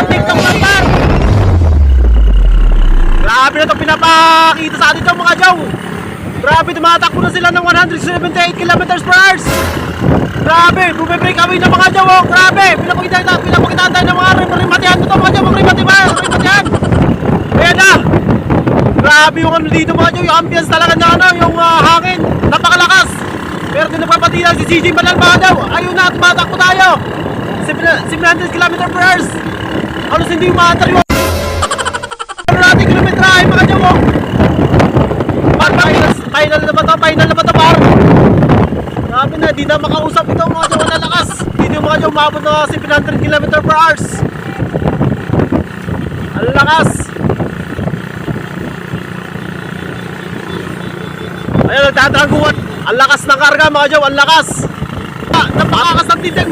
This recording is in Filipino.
TikTok na par! Grabe na ito pinapakita sa atin ito mga jaw. Grabe, tumatakbo na sila ng 178 kilometers per hour. Grabe, bumibreak away na mga jaw. Grabe, pinapakitaan tayo ng mga rimatihan ito mga jaw. Mga rimatihan. Ayan na. Grabe yung ano dito mga jaw. Yung ambience talaga na ano, yung hangin. Napakalakas. Pero din nagpapatilang si CJ Manal mga jaw. Ayun na, tumatakbo tayo. 700 kilometers per hour. Halos hindi umaantar yung natin kilometrahe mga jaw. Final na ba ito par? Grabe na, di na makausap ito mga jaw, ang lakas. Hindi na mga jaw umabot na 700 km per hour. Ang lakas. Ayun, nagtatangguan. Ang lakas ng karga mga jaw, ang lakas. Napakakas ng tindig.